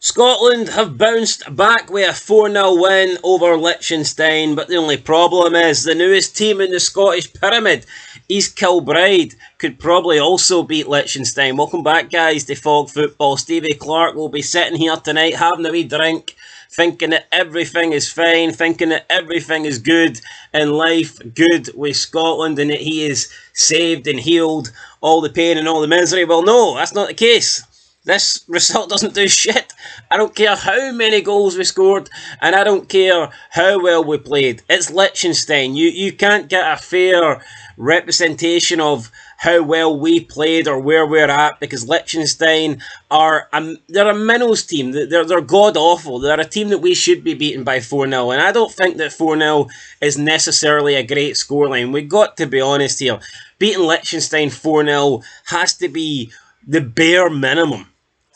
Scotland have bounced back with a 4-0 win over Liechtenstein, but the only problem is the newest team in the Scottish pyramid, East Kilbride, could probably also beat Liechtenstein. Welcome back, guys, to Fog Football. Stevie Clarke will be sitting here tonight having a wee drink, thinking that everything is fine, thinking that everything is good in life, good with Scotland, and that he is saved and healed all the pain and all the misery. Well, no, that's not the case. This result doesn't do shit. I don't care how many goals we scored, and I don't care how well we played. It's Liechtenstein. You can't get a fair representation of how well we played or where we're at, because Liechtenstein are they're a minnows team. They're god awful. They're a team that we should be beaten by 4-0, and I don't think that 4-0 is necessarily a great scoreline. We've got to be honest here. Beating Liechtenstein 4-0 has to be the bare minimum.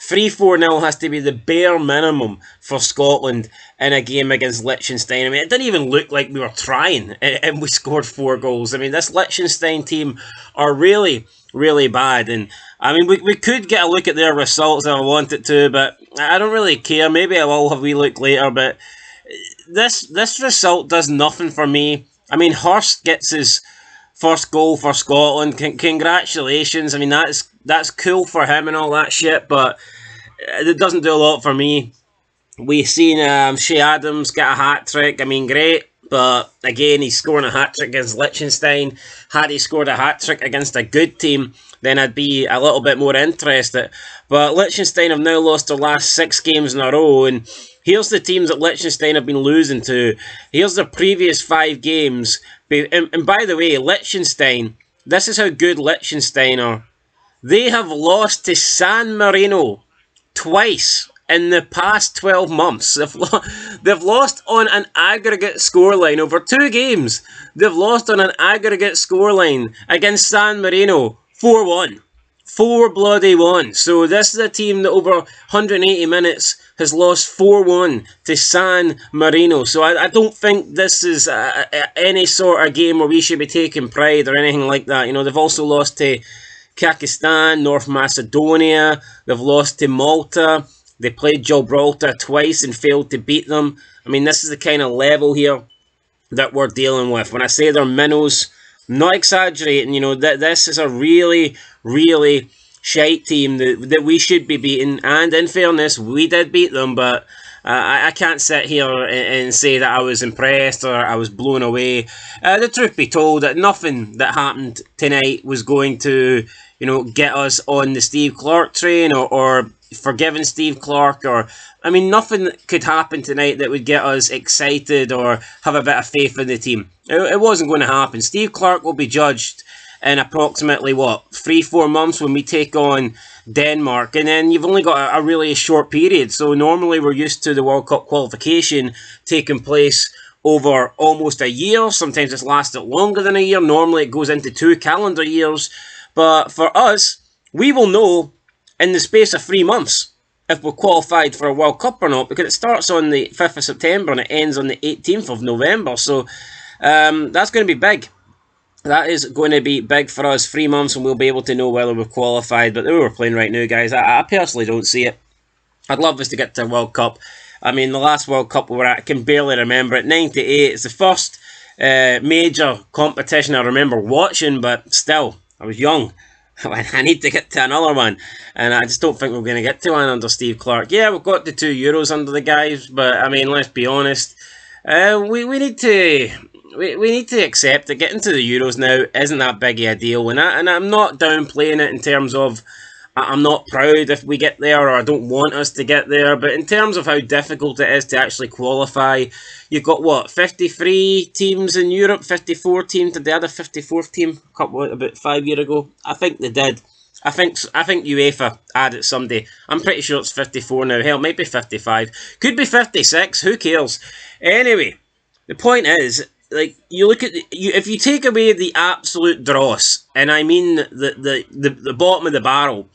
3-4-0 has to be the bare minimum for Scotland in a game against Liechtenstein. I mean, it didn't even look like we were trying, and we scored 4 goals. I mean, this Liechtenstein team are really, really bad. And, I mean, we could get a look at their results if I wanted to, but I don't really care. Maybe I will have a wee look later, but this result does nothing for me. I mean, Hurst gets his first goal for Scotland. Congratulations. I mean, that's cool for him and all that shit, but it doesn't do a lot for me. We've seen Shea Adams get a hat-trick. I mean, great, but again, he's scoring a hat-trick against Liechtenstein. Had he scored a hat-trick against a good team, then I'd be a little bit more interested. But Liechtenstein have now lost their last 6 games in a row, and here's the teams that Liechtenstein have been losing to. Here's their previous 5 games. And by the way, Liechtenstein, this is how good Liechtenstein are. They have lost to San Marino twice in the past 12 months. They've lost on an aggregate scoreline over 2 games. They've lost on an aggregate scoreline against San Marino 4-1. 4-1. So this is a team that over 180 minutes has lost 4-1 to San Marino. So I don't think this is any sort of game where we should be taking pride or anything like that. You know, they've also lost to Kazakhstan, North Macedonia. They've lost to Malta. They played Gibraltar twice and failed to beat them. I mean, this is the kind of level here that we're dealing with. When I say they're minnows, I'm not exaggerating. You know, this is a really, really shite team that we should be beating. And in fairness, we did beat them, but I can't sit here and say that I was impressed or I was blown away. The truth be told, that nothing that happened tonight was going to, you know, get us on the Steve Clarke train or forgiving Steve Clarke, or I mean, nothing could happen tonight that would get us excited or have a bit of faith in the team. It wasn't going to happen. Steve Clarke will be judged in approximately, 3-4 months when we take on Denmark, and then you've only got a really short period. So normally we're used to the World Cup qualification taking place over almost a year. Sometimes it's lasted longer than a year. Normally it goes into 2 calendar years. But for us, we will know in the space of 3 months if we're qualified for a World Cup or not, because it starts on the 5th of September and it ends on the 18th of November. So that's going to be big. That is going to be big for us. 3 months and we'll be able to know whether we're qualified. But the way we're playing right now, guys, I personally don't see it. I'd love us to get to a World Cup. I mean, the last World Cup we were at, I can barely remember it. 98, it's the first major competition I remember watching, but still, I was young. I need to get to another one, and I just don't think we're going to get to one under Steve Clarke. Yeah, we've got the 2 Euros under the guys, but I mean, let's be honest, we need to accept that getting to the Euros now isn't that big of a deal, and I'm not downplaying it in terms of I'm not proud if we get there, or I don't want us to get there, but in terms of how difficult it is to actually qualify, you've got, 53 teams in Europe, 54 teams. Did they add a 54th team about 5 years ago? I think they did. I think UEFA added someday. I'm pretty sure it's 54 now. Hell, maybe 55. Could be 56. Who cares? Anyway, the point is, like, you look at if you take away the absolute dross, and I mean the bottom of the barrel,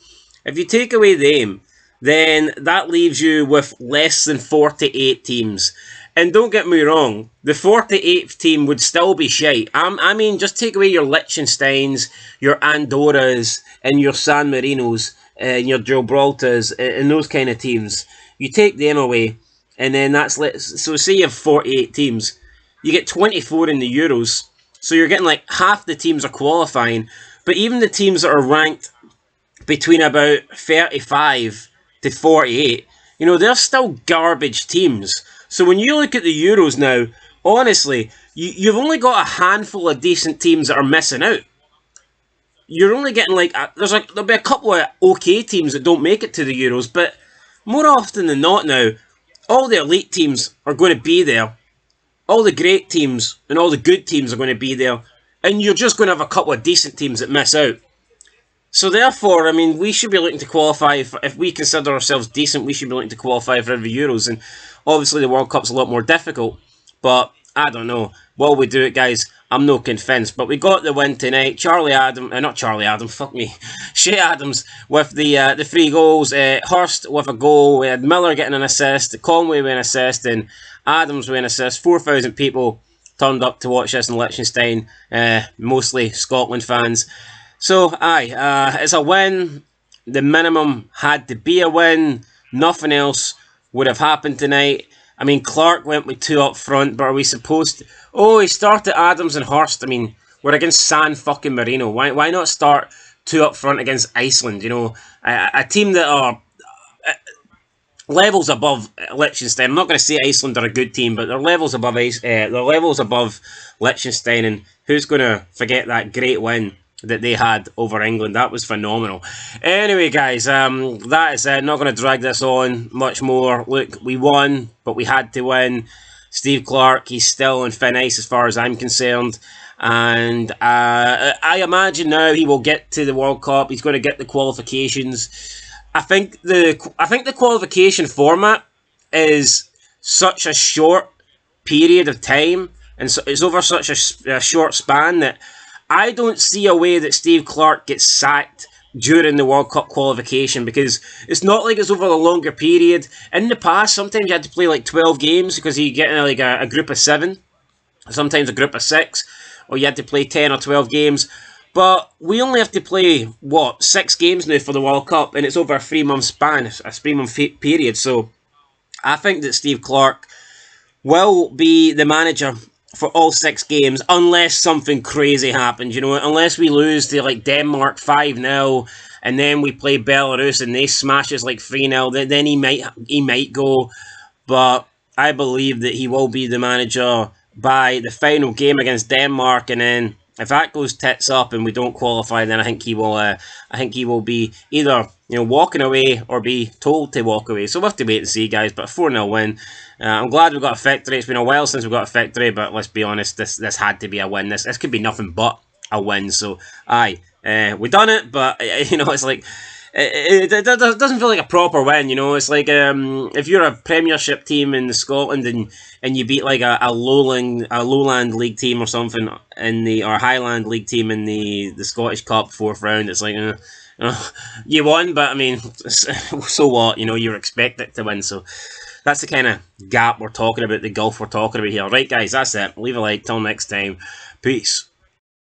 if you take away them, then that leaves you with less than 48 teams. And don't get me wrong, the 48th team would still be shite. I mean, just take away your Liechtensteins, your Andorras, and your San Marinos. and your Gibraltars and those kind of teams. You take them away, and then so say you have 48 teams, you get 24 in the Euros, so you're getting like half the teams are qualifying, but even the teams that are ranked between about 35 to 48, they're still garbage teams. So when you look at the Euros now, honestly, you've only got a handful of decent teams that are missing out. You're only getting there'll be a couple of okay teams that don't make it to the Euros, but more often than not now, all the elite teams are going to be there. All the great teams and all the good teams are going to be there, and you're just going to have a couple of decent teams that miss out. So therefore, I mean, we should be looking to qualify. If we consider ourselves decent, we should be looking to qualify for every Euros. And obviously the World Cup's a lot more difficult. But I don't know. Will we do it, guys? I'm not convinced. But we got the win tonight. Not Charlie Adam, fuck me. Shea Adams with the 3 goals. Hurst with a goal. We had Miller getting an assist. Conway with an assist. And Adams with an assist. 4,000 people turned up to watch this in Liechtenstein. Mostly Scotland fans. So, it's a win. The minimum had to be a win. Nothing else would have happened tonight. I mean, Clarke went with 2 up front, but are we supposed to... Oh, he started Adams and Hurst. I mean, we're against San fucking Marino. Why not start 2 up front against Iceland? A team that are levels above Liechtenstein. I'm not going to say Iceland are a good team, but they're levels above Liechtenstein, and who's going to forget that great win that they had over England? That was phenomenal. Anyway, guys, that is it. Not going to drag this on much more. Look, we won, but we had to win. Steve Clarke, he's still on thin ice as far as I'm concerned. And I imagine now he will get to the World Cup. He's going to get the qualifications. I think the qualification format is such a short period of time, and so it's over such a short span that I don't see a way that Steve Clarke gets sacked during the World Cup qualification, because it's not like it's over a longer period. In the past, sometimes you had to play like 12 games because you get like a group of 7, sometimes a group of 6, or you had to play 10 or 12 games. But we only have to play, 6 games now for the World Cup, and it's over a 3-month span, a 3-month period. So I think that Steve Clarke will be the manager for all 6 games, unless something crazy happens, unless we lose to like Denmark 5-0, and then we play Belarus and they smash us like 3-0, then he might go. But I believe that he will be the manager by the final game against Denmark, and then if that goes tits up and we don't qualify, then I think he will be either walking away or be told to walk away. So we'll have to wait and see, guys. But a 4-0 win. I'm glad we got a victory. It's been a while since we got a victory, but let's be honest, this had to be a win. This could be nothing but a win. So we done it, but it's like it doesn't feel like a proper win. It's like if you're a Premiership team in Scotland and you beat like a lowland league team or something or Highland league team in the Scottish Cup 4th round. It's like you won, but I mean, so what? You're expected to win. So that's the kind of gap we're talking about, the gulf we're talking about here. Right, guys, that's it. Leave a like. Till next time. Peace.